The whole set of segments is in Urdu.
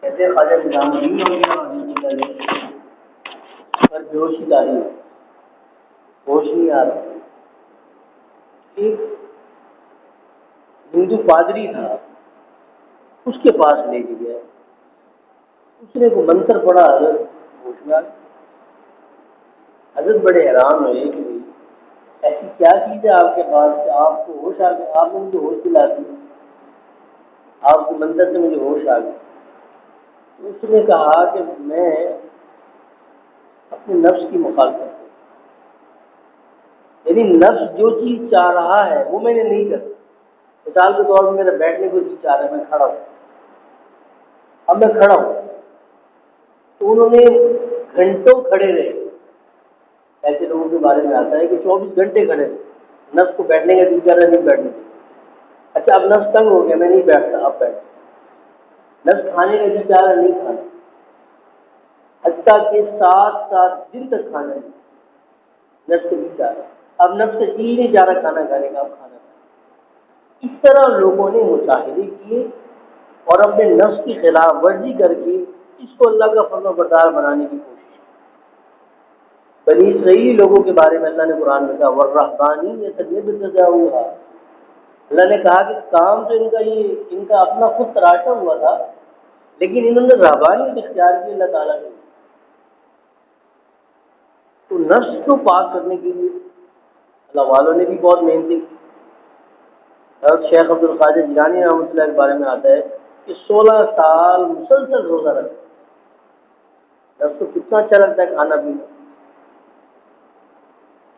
کہتے خواجہ نظام الدین علیہ پر جوش ہی جاری ہے، ہوش نہیں آ رہا۔ ایک ہندو پادری تھا، اس کے پاس لے کے گیا، اس نے کو منتر پڑھا، حضرت ہوش میں آ گئی۔ حضرت بڑے حیران ہوئے کہ ایسی کیا چیز ہے آپ کے پاس کہ آپ کو ہوش آ گئی، آپ نے مجھے ہوش دلا دی، آپ کے منتر سے مجھے ہوش آ گئی۔ اس نے کہا کہ میں اپنے نفس کی مخالفت کرتا ہوں، یعنی نفس جو چیز چاہ رہا ہے وہ میں نے نہیں کرتا۔ مثال کے طور پر میرا بیٹھنے کو جی چاہ رہا ہے، میں کھڑا ہوں، اب میں کھڑا ہوں، تو انہوں نے گھنٹوں کھڑے رہے۔ ایسے لوگوں کے بارے میں آتا ہے کہ 24 گھنٹے کھڑے رہے، نفس کو بیٹھنے کا جی چاہ رہا ہے، نہیں بیٹھنے کا۔ اچھا اب نفس تنگ ہو گیا، میں نہیں بیٹھتا، اب بیٹھ۔ نفس کھانے کا جی چاہ رہا ہے، نہیں کھانا، حتیٰ کہ 7 دن تک کھانا ہے، نفس کا جی چاہ رہا ہے، اب نفس کا جی نہیں چاہ رہا کھانا کھانے کا، اب کھانا کھانا۔ اس طرح لوگوں نے مشاہدے کیے اور اپنے نفس کی خلاف ورزی کر کے اس کو اللہ کا فرما بردار بنانے کی کوشش۔ بنی اسرائیلی لوگوں کے بارے میں اللہ نے قرآن میں کہا وَالرَّهْبَانِيَّةَ ابْتَدَعُوهَا، اللہ نے کہا کہ کام تو ان کا اپنا خود تراشا ہوا تھا، لیکن انہوں نے رہبانیت اختیار کی اللہ تعالیٰ نے۔ تو نفس کو پاک کرنے کے لیے اللہ والوں نے بھی بہت محنتیں کی۔ حضرت شیخ عبد القادر جیلانی رحمۃ اللہ کے بارے میں آتا ہے کہ 16 سال مسلسل روزہ رکھا۔ نفس کو کتنا اچھا لگتا ہے کھانا پینا۔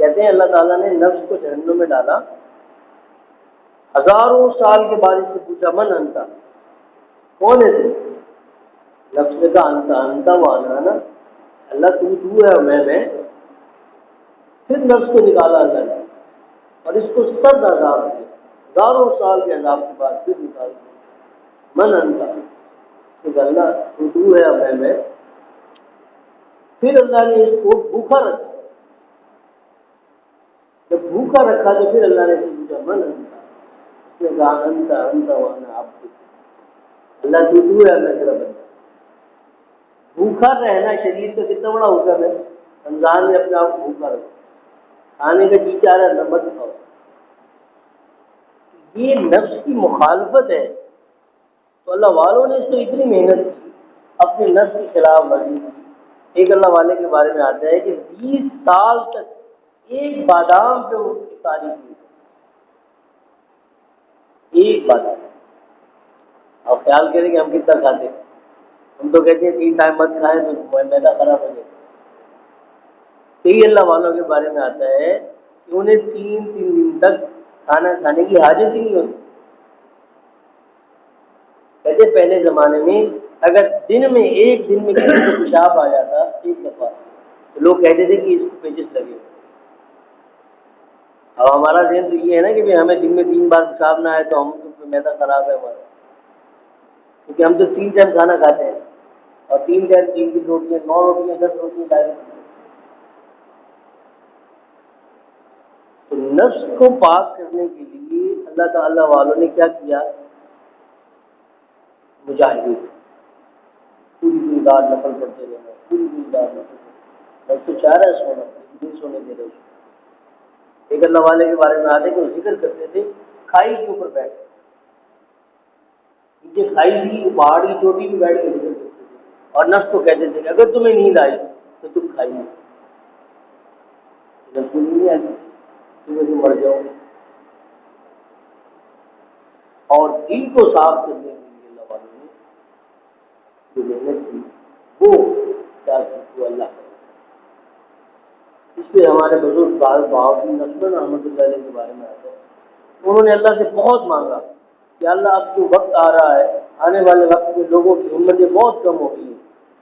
کہتے ہیں اللہ تعالیٰ نے نفس کو جہنم میں ڈالا، ہزاروں سال کے بعد اس سے پوچھا من انتا، کون ہے تو؟ نفس نے کہا انتا انتا وانا نا، اللہ تو ہے اور میں۔ پھر نفس کو نکالا اللہ نے اور اس کو سخت عذاب دیا، ہزاروں سال کے عذاب کے بعد پھر نکال دیا۔ من انتا، کہ اللہ تو ہے اور میں۔ پھر اللہ نے اس کو بھوکا رکھا، جب بھوکا رکھا تو پھر اللہ نے پوچھا من انتا، اس نے کہا انتا وانا عبد، اللہ تو ہے میں تیرا بندہ۔ بھوکا رہنا شریر کا کتنا بڑا حکم ہے۔ رمضان میں اپنے آپ کو بھوکا رکھو، کھانے کا جی چاہ رہا ہے مت کھاؤ۔ یہ نفس کی مخالفت ہے، تو اللہ والوں نے اس کو اتنی محنت کی، اپنے نفس کے خلاف ورزی کی۔ ایک اللہ والے کے بارے میں آتا ہے کہ 20 سال تک ایک بادام پہ وہ افطاری کی، ایک بادام۔ اور خیال کریں کہ ہم کتنا کھاتے ہیں، ہم تو کہتے ہیں 3 ٹائم مت کھائیں تو میدا خراب ہو جائے۔ یہی اللہ والوں کے بارے میں آتا ہے کہ انہیں 3 دن تک کھانا کھانے کی حاجت ہی نہیں ہوتی۔ کہتے پہلے زمانے میں اگر دن میں ایک دن میں کسی کو پیشاب آ جاتا ایک دفعہ تو لوگ کہتے تھے کہ اس کو پیچس لگے۔ اب ہمارا ذہن تو یہ ہے نا کہ ہمیں دن میں 3 بار پیشاب نہ آئے تو ہم تو میدا خراب ہے ہمارا، کیونکہ ہم تو 3 ٹائم کھانا کھاتے ہیں اور 3 ٹائم 3 روٹیاں، 9 روٹیاں، 10 روٹیاں ڈالی۔ تو نفس کو پاک کرنے کے لیے اللہ تعالی والوں نے کیا کیا؟ مجاہدے، پوری رات نفل پڑھتے رہنا، پوری رات نفل پڑھتے، نفس تو چاہ رہا ہے سونا نہیں سونے دے رہے اس کو۔ ایک اللہ والے کے بارے میں آتے کہ وہ ذکر کرتے تھے کھائی کے اوپر بیٹھ کے، نیچے کھائی تھی پہاڑ کی چوٹی پہ بیٹھ کے ذکر کرتے تھے اور نفس کو کہتے تھے کہ اگر تمہیں نیند آئی تو تم کھائیے، جب تم نہیں آئی تم مر جاؤ۔ اور دل کو صاف کرنے کے لیے اللہ والوں نے جو محنت کی وہ کیا کی، وہ اللہ کا۔ اس لیے ہمارے بزرگ بہاؤالدین نقشبند رحمۃ اللہ علیہ کے بارے میں آتا ہے، انہوں نے اللہ سے بہت مانگا کہ اللہ اب جو وقت آ رہا ہے، آنے والے وقت میں لوگوں کی ہمتیں بہت کم ہو گئی ہیں،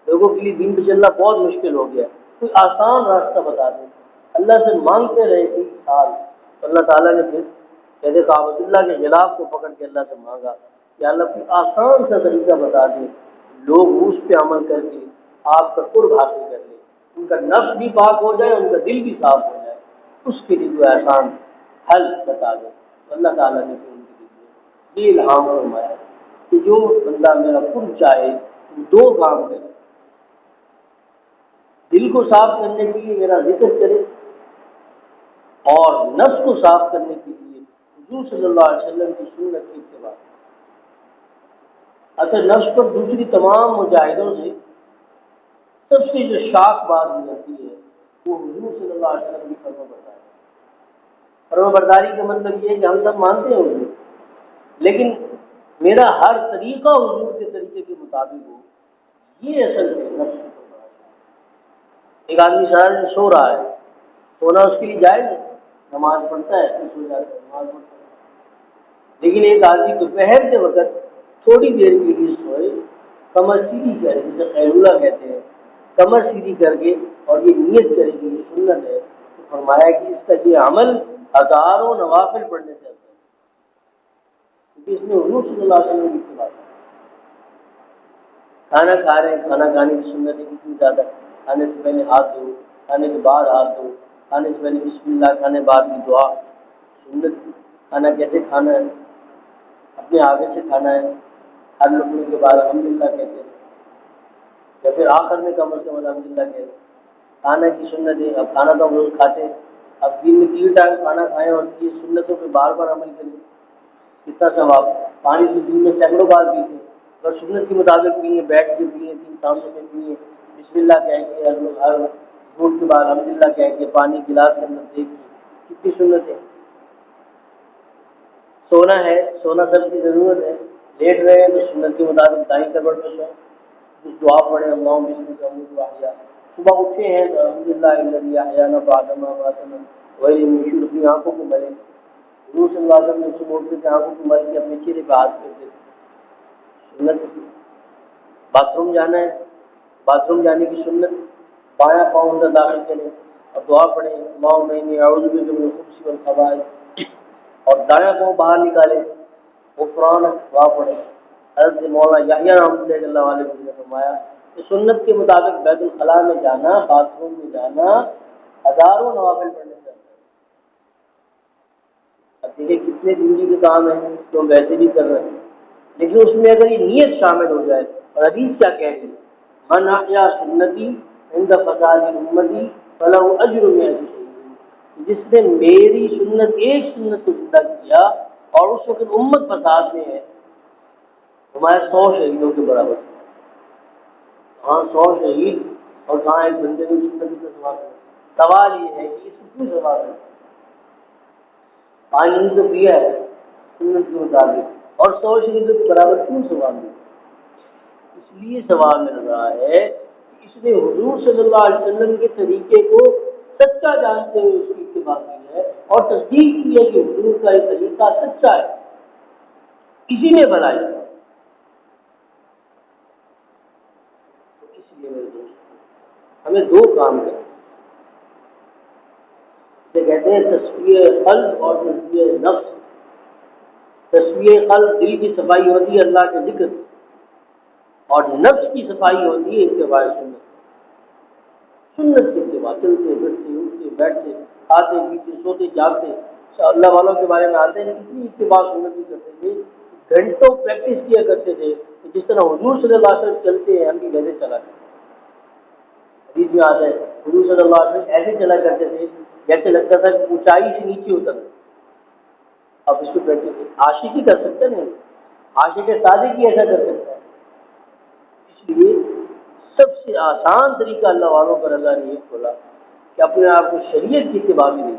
لوگوں کے لیے دین پہ چلنا بہت مشکل ہو گیا، کوئی آسان راستہ بتا دیں۔ اللہ سے مانگتے رہے 30 سال، تو اللہ تعالیٰ نے پھر کہتے کعبۃ اللہ کے غلاف کو پکڑ کے اللہ سے مانگا کہ اللہ کوئی آسان سا طریقہ بتا دیں، لوگ اس پہ عمل کر کے آپ کا قرب حاصل کر لیں، ان کا نفس بھی پاک ہو جائے، ان کا دل بھی صاف ہو جائے، اس کے لیے کوئی آسان حل بتا دیں۔ تو اللہ تعالیٰ نے پھر ان کے لیے یہ الہام فرمایا کہ جو بندہ میرا قرب چاہے دو کام کرے، دل کو صاف کرنے کے لیے میرا ذکر کرے، اور نفس کو صاف کرنے کے لیے حضور صلی اللہ علیہ وسلم کی سنت کی اتباع۔ اچھا، نفس پر دوسری تمام مجاہدوں سے سب سے جو شاخ بات ہوتی ہے وہ حضور صلی اللہ علیہ وسلم کی فرما برداری۔ فرما برداری کا مطلب یہ ہے کہ ہم سب مانتے ہیں حضور، لیکن میرا ہر طریقہ حضور کے طریقے کے مطابق ہو، یہ اصل میں نفس کی فرما برداری۔ ایک آدمی سارا دن سو رہا ہے، سونا اس کے لیے جائز ہے، نماز پڑھتا ہے، پھر سو جاتا ہے، نماز پڑھتا ہے، لیکن ایک آدمی دوپہر کے وقت تھوڑی دیر کے لیے سوئے، کمر سیدھی کرے، جسے خیر اللہ کہتے ہیں، کمر سیدھی کر کے اور یہ نیت کرے کہ یہ سنت ہے، تو فرمایا کہ اس کا یہ عمل ہزاروں نوافل پڑھنے سے ہوتا ہے، کیونکہ اس میں حضور صلی اللہ علیہ وسلم کی اتباع ہے۔ کھانا کھا رہے ہیں، کھانا کھانے کی سنت ہے کتنی زیادہ، کھانے سے پہلے ہاتھ دھو، کھانے کے بعد ہاتھ دھو، کھانے سے پہلے بسم اللہ، کھانے بعد کی دعا سنت۔ کھانا کیسے کھانا ہے؟ اپنے آگے سے کھانا ہے، ہر لقمے کے بعد الحمدللہ کہتے ہیں، یا پھر آخر میں کم از کم الحمدللہ کہتے ہیں۔ کھانا کی سنت ہے، اب کھانا تو ہم روز کھاتے ہیں، اب دن میں 3 ٹائم کھانا کھائیں اور یہ سنتوں پہ بار بار عمل کریں، کتنا ثواب۔ پانی تو دن میں سینکڑوں بار پیتے ہیں، اگر سنت کے مطابق پیئیں، بیٹھ کے پیئیں، 3 سانسوں میں پیئیں، بسم اللہ کہیں گے، ہر گھونٹ کے بعد الحمدللہ کہیں گے، پانی گلاس کے اندر دیکھیے، کتنی سنت ہے۔ سونا ہے، سونا سب کی ضرورت ہے، لیٹ رہے ہیں تو سنت کے مطابق دائیں کروٹ پہ سوئیں، کچھ دعا پڑھیں، اللہم بسمک اموت واحیا۔ صبح اٹھے ہیں تو الحمدللہ الذی احیانا بعد ما اماتنا وإلیہ النشور، اپنی آنکھوں کو ملیں۔ حضور صلی اللہ علیہ وسلم نے صبح اٹھتے تھے، آنکھوں کو مل کے اپنے چہرے پہ ہاتھ پھیرتے تھے، سنت۔ باتھ روم جانا ہے، باتھ روم جانے کی سنت، بایاں پاؤں اندر داخل کریں اور دعا پڑھیں، اللہم انی اعوذ بک من الخبث والخبائث، اور دایاں پاؤں باہر نکالیں، غفران دعا پڑھیں۔ حضرت مولانا یحییٰ رحمۃ اللہ علیہ نے فرمایا کہ سنت کے مطابق بیت الخلاء میں جانا، باتھ روم میں جانا، ہزاروں نوافل پڑھنے سے ہوتا ہے۔ اب دیکھیں کتنے زندگی کے کام ہیں تو ہم ویسے بھی کر رہے ہیں، لیکن اس میں اگر یہ نیت شامل ہو جائے، اور حدیث کیا کہہ رہی ہے، من احیا سنتی عند فساد امتی فلہ اجر مئات شہید، جس نے میری سنت، ایک سنت کو زندہ کیا اور اس وقت امت فساد میں ہے، ہمارے 100 شہیدوں کے برابر۔ ہاں 100 شہید اور کہاں ایک بندے نے سنت کا ثواب ہے۔ سوال یہ ہے کہ اس کو کیوں ثواب ہے؟ پانی تو پیا ہے سنت کے مطابق، اور 100 شہیدوں کے برابر کیوں ثواب ہے؟ اس لیے ثواب مل رہا ہے کہ اس نے حضور صلی اللہ علیہ وسلم کے طریقے کو سچا جانتے ہوئے اس کی اتباع کی ہے، اور تصدیق کی ہے کہ حضور کا یہ طریقہ سچا ہے، اسی میں بھلائی ہے۔ تو اس لیے میرے دوست ہمیں 2 کام کریں، اسے کہتے ہیں تصفیہ قلب اور تصفیہ نفس۔ تصفیہ قلب دل کی صفائی ہوتی ہے اللہ کے ذکر، اور نفس کی صفائی ہوتی ہے اتباع سنت۔ سنت کی اتباع، چلتے پھرتے اٹھتے بیٹھتے کھاتے پیتے سوتے جاگتے، اللہ والوں کے بارے میں آتے ہیں اتنی اتباع سنت کی کرتے تھے، گھنٹوں پریکٹس کیا کرتے تھے کہ جس طرح حضور صلی اللہ علیہ وسلم چلتے ہیں ہم بھی ویسے چلا کرتے ہیں۔ حدیث میں آتا ہے حضور صلی اللہ علیہ وسلم ایسے چلا کرتے تھے جیسے لگتا تھا کہ اونچائی سے نیچے اتر۔ اب اس کو پریکٹس عاشقی کر سکتے نہیں، عاشق صادق ہی ایسا کر سکتا ہے۔ اس لیے سب سے آسان طریقہ اللہ والوں پر اللہ نے یہ کھولا کہ اپنے آپ کو شریعت کی اتباع میں نہیں،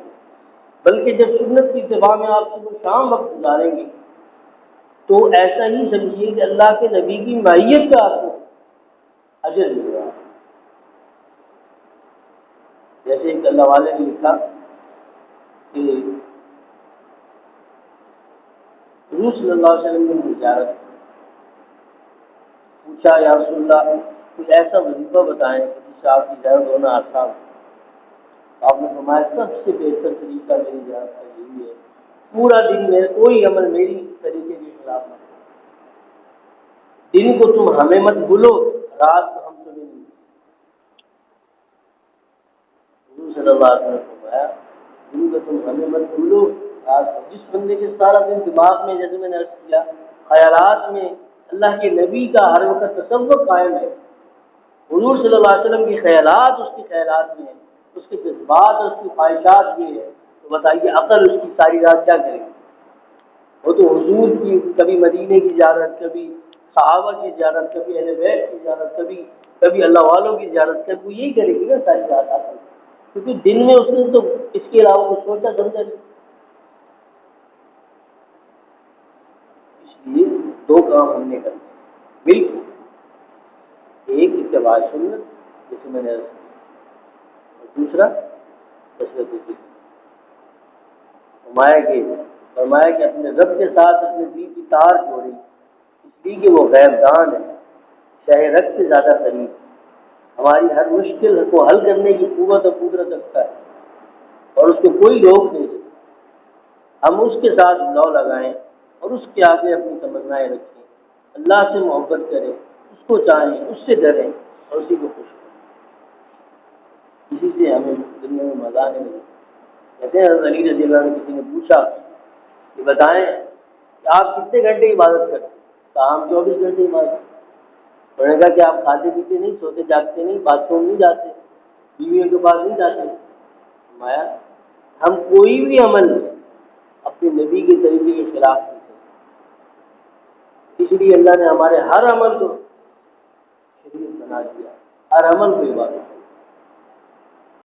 بلکہ جب سنت کی اتباع میں آپ صبح شام وقت گزاریں گے تو ایسا ہی سمجھیے کہ اللہ کے نبی کی معیت کا آپ کو اجر مل رہا ہے۔ جیسے ایک اللہ والے نے لکھا کہ حضور صلی اللہ علیہ وسلم نے زیارت پوچھا، یا رسول اللہ کوئی ایسا وظیفہ بتائیں کہ جس سے آپ کی زیارت ہونا آسان ہو۔ آپ نے فرمایا سب سے بہتر طریقہ میری زیارت کا یہی ہے، پورا دن میں کوئی عمل میری طریقے کے خلاف نہ ہو، دن کو تم ہمیں مت بھولو، رات کو ہم تمہیں نہیں۔ حضور صلی اللہ علیہ وسلم نے فرمایا دن کو تم ہمیں مت بھولو، رات کو۔ جس بندے کے سارا دن دماغ میں، جیسے میں نے عرض کیا، خیالات میں اللہ کے نبی کا ہر وقت تصور قائم ہے، حضور صلی اللہ علیہ وسلم کے خیالات اس کے خیالات میں ہیں، اس کے جذبات اور اس کی خواہشات یہ ہے، تو بتائیے عقل اس کی ساری رات کیا کرے گی؟ وہ تو حضور کی کبھی مدینے کی زیارت، کبھی صحابہ کی زیارت، کبھی اہل بیت کی زیارت، کبھی اللہ والوں کی زیارت، کبھی وہ یہی کرے گی نا ساری رات عقل، کیونکہ دن میں اس نے تو اس کے علاوہ کچھ سوچا سمجھا نہیں۔ اس لیے دو کام ہم نے کرنے بالکل، ایک اتباع سنت جیسے میں نے عرض کیا، اور دوسرا کثرت ذکر۔ فرمایا کہ اپنے رب کے ساتھ اپنے دل کی تار جوڑی، اس لیے کہ وہ غیب دان ہے، شاہ رگ سے زیادہ قریب، ہماری ہر مشکل کو حل کرنے کی قوت اور قدرت رکھتا ہے، اور اس کو کوئی روک نہیں سکتا۔ ہم اس کے ساتھ لو لگائیں اور اس کے آگے اپنی تمنائیں رکھیں، اللہ سے محبت کریں، اس کو چاہیں، اس سے ڈریں اور اسی کو خوش کریں، اسی سے ہمیں دنیا میں مزہ آنے لگے۔ کہتے ہیں حضرت علی رضی اللہ عنہ کسی نے پوچھا کہ بتائیں کہ آپ کتنے گھنٹے عبادت کرتے ہیں؟ کہا ہم 24 گھنٹے عبادت کرتے ہیں۔ انہوں نے کہا کہ آپ کھاتے پیتے نہیں، سوتے جاگتے نہیں، باتھ روم نہیں جاتے، بیویوں کے پاس نہیں جاتے؟ فرمایا ہم کوئی بھی عمل اپنے نبی کے طریقے کے خلاف نہیں کرتے، اس لیے اللہ نے ہمارے ہر عمل کو شریعت بنا دیا، ہر عمل کو عبادت۔